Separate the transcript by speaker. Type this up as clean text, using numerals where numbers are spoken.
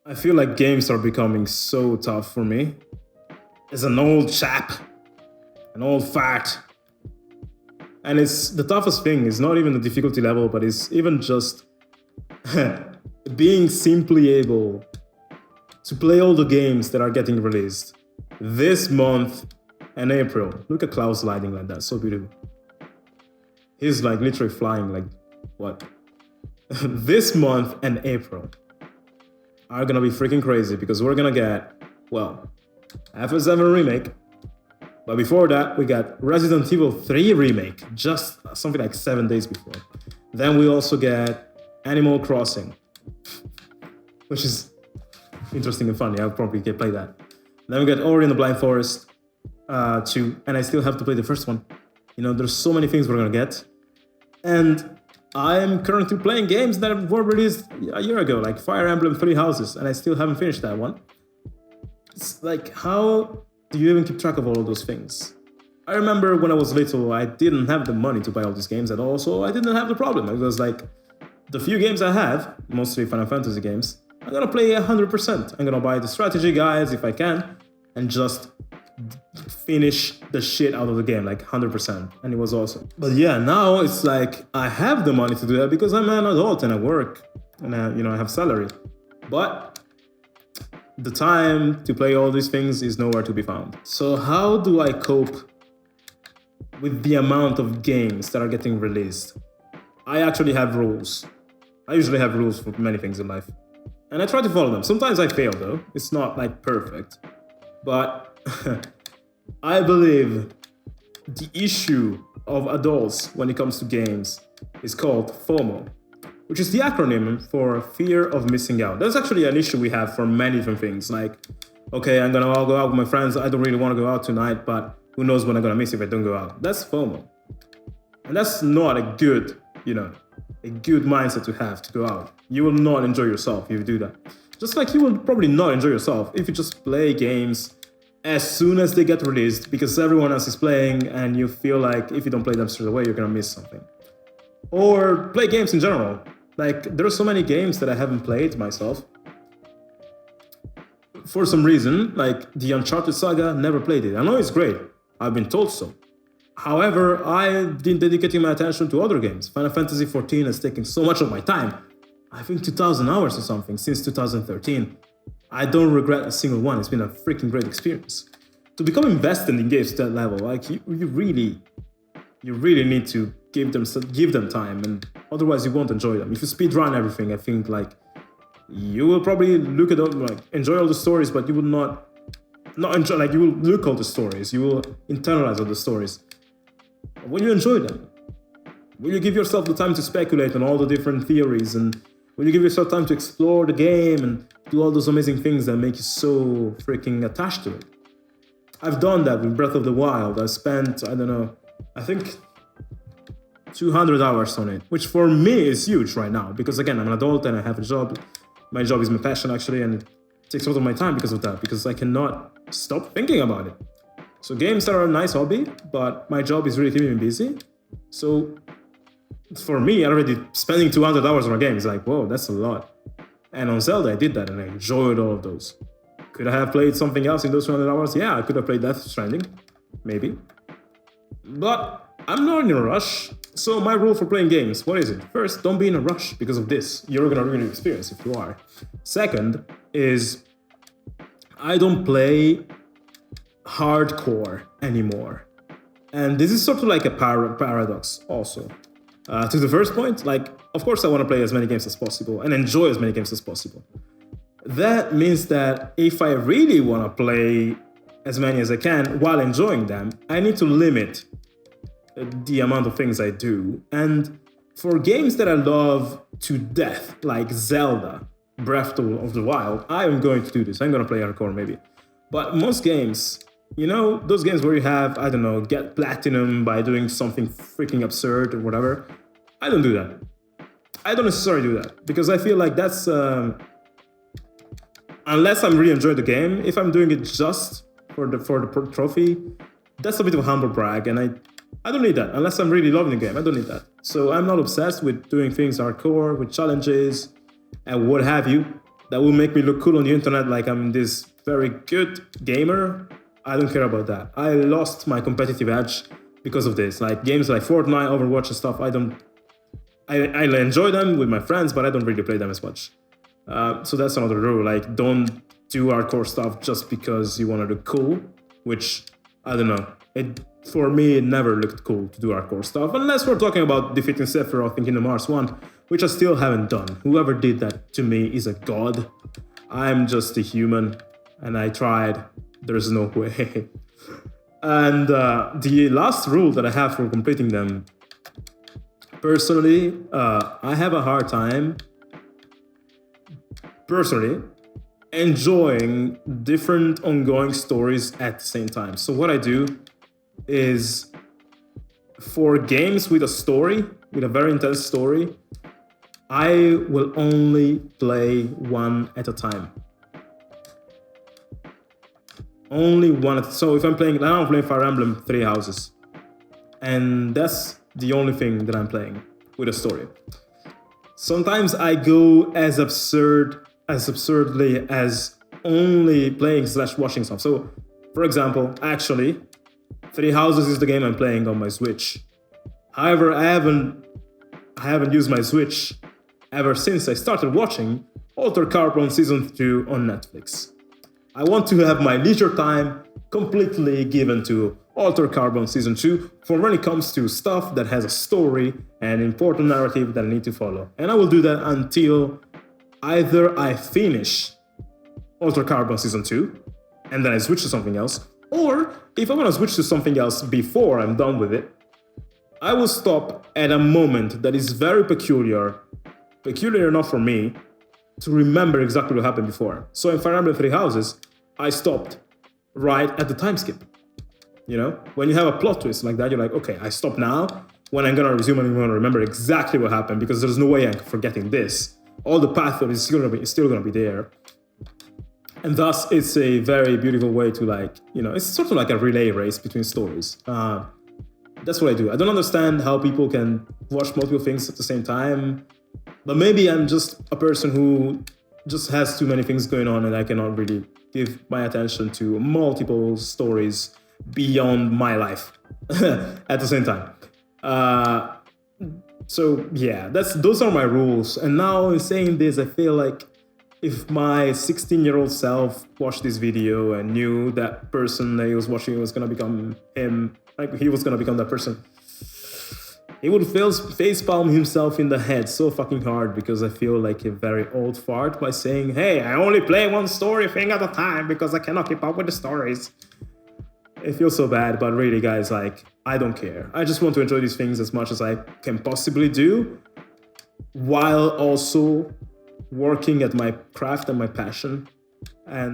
Speaker 1: I feel like games are becoming so tough for me. As an old chap, an old fart. And it's the toughest thing is not even the difficulty level, but it's even just being simply able to play all the games that are getting released this month and April. Look at Klaus sliding like that, so beautiful. He's like literally flying like what? This month and April are gonna be freaking crazy because we're gonna get, well, FF7 Remake. But before that, we got Resident Evil 3 Remake, just something like 7 days before. Then we also get Animal Crossing, which is interesting and funny. I'll probably play that. Then we got Ori and the Blind Forest 2, and I still have to play the first one. You know, there's so many things we're gonna get. And I'm currently playing games that were released a year ago, like Fire Emblem Three Houses, and I still haven't finished that one. It's like, how do you even keep track of all of those things? I remember when I was little, I didn't have the money to buy all these games at all, so I didn't have the problem. It was like, the few games I have, mostly Final Fantasy games, I'm gonna play 100%. I'm gonna buy the strategy guides if I can, and just finish the shit out of the game, like 100%. And it was awesome. But yeah, now it's like, I have the money to do that because I'm an adult and I work, and I have salary. But the time to play all these things is nowhere to be found. So how do I cope with the amount of games that are getting released? I actually have rules. I usually have rules for many things in life. And I try to follow them. Sometimes I fail though. It's not like perfect. But I believe the issue of adults when it comes to games is called FOMO, which is the acronym for fear of missing out. That's actually an issue we have for many different things. Like, okay, I'm gonna all go out with my friends. I don't really want to go out tonight, but who knows when I'm gonna miss if I don't go out. That's FOMO. And that's not a good, a good mindset to have to go out. You will not enjoy yourself if you do that. Just like you will probably not enjoy yourself if you just play games as soon as they get released because everyone else is playing and you feel like if you don't play them straight away, you're gonna miss something. Or play games in general. Like, there are so many games that I haven't played myself. For some reason, like the Uncharted saga, never played it. I know it's great. I've been told so. However, I've been dedicating my attention to other games. Final Fantasy XIV has taken so much of my time. I think 2,000 hours or something since 2013. I don't regret a single one. It's been a freaking great experience. To become invested in games to that level, like you really need to give them time, and otherwise you won't enjoy them. If you speedrun everything, I think like you will probably look at them, like enjoy all the stories, but you will not enjoy. Like, you will look all the stories, you will internalize all the stories. When you enjoy them, will you give yourself the time to speculate on all the different theories, and will you give yourself time to explore the game and do all those amazing things that make you so freaking attached to it? I've done that with Breath of the Wild. I spent, I think 200 hours on it, which for me is huge right now because, again, I'm an adult and I have a job. My job is my passion, actually, and it takes a lot of my time because of that, because I cannot stop thinking about it. So games are a nice hobby, but my job is really keeping me busy. So for me, already spending 200 hours on a game is like, whoa, that's a lot. And on Zelda, I did that and I enjoyed all of those. Could I have played something else in those 200 hours? Yeah, I could have played Death Stranding, maybe. But I'm not in a rush. So my rule for playing games, what is it? First, don't be in a rush because of this. You're gonna ruin your experience if you are. Second is, I don't play hardcore anymore. And this is sort of like a paradox also. To the first point, like, of course I want to play as many games as possible and enjoy as many games as possible. That means that if I really want to play as many as I can while enjoying them, I need to limit the amount of things I do. And for games that I love to death, like Zelda, Breath of the Wild, I am going to do this. I'm going to play hardcore maybe. But most games, those games where you have, get platinum by doing something freaking absurd or whatever, I don't do that. I don't necessarily do that because I feel like that's, unless I'm really enjoying the game, if I'm doing it just for the trophy, that's a bit of a humble brag, and I don't need that. Unless I'm really loving the game, I don't need that. So I'm not obsessed with doing things hardcore, with challenges, and what have you. that will make me look cool on the internet like I'm this very good gamer, I don't care about that. I lost my competitive edge because of this. Like games like Fortnite, Overwatch and stuff, I enjoy them with my friends, but I don't really play them as much. So that's another rule. Like, don't do hardcore stuff just because you want to look cool, which, I don't know. For me, it never looked cool to do hardcore stuff, unless we're talking about defeating Sephiroth in Kingdom Hearts 1, which I still haven't done. Whoever did that to me is a god. I'm just a human, and I tried. There's no way. And the last rule that I have for completing them, personally, I have a hard time enjoying different ongoing stories at the same time. So what I do is, for games with a story, with a very intense story, I will only play one at a time. Only one. So if I'm playing, now I'm playing Fire Emblem Three Houses, and that's the only thing that I'm playing with a story. Sometimes I go as absurdly as only playing / watching stuff. So, for example, actually, Three Houses is the game I'm playing on my Switch. However, I haven't used my Switch ever since I started watching Altered Carbon Season 2 on Netflix. I want to have my leisure time completely given to Altered Carbon Season 2 for when it comes to stuff that has a story and important narrative that I need to follow. And I will do that until either I finish Altered Carbon Season 2 and then I switch to something else, or if I want to switch to something else before I'm done with it, I will stop at a moment that is very peculiar enough for me to remember exactly what happened before. So in Fire Emblem Three Houses, I stopped right at the time skip. You know, when you have a plot twist like that, you're like, okay, I stop now. When I'm gonna resume, I'm gonna remember exactly what happened, because there's no way I'm forgetting this. All the path is still gonna be there. And thus, it's a very beautiful way to, like, you know, it's sort of like a relay race between stories. That's what I do. I don't understand how people can watch multiple things at the same time, but maybe I'm just a person who just has too many things going on and I cannot really give my attention to multiple stories beyond my life at the same time. So yeah, those are my rules. And now in saying this, I feel like if my 16-year-old self watched this video and knew that person that he was watching was gonna become him, like he was gonna become that person, he would facepalm himself in the head so fucking hard, because I feel like a very old fart by saying, hey, I only play one story thing at a time because I cannot keep up with the stories. It feels so bad, but really, guys, like, I don't care. I just want to enjoy these things as much as I can possibly do, while also working at my craft and my passion. And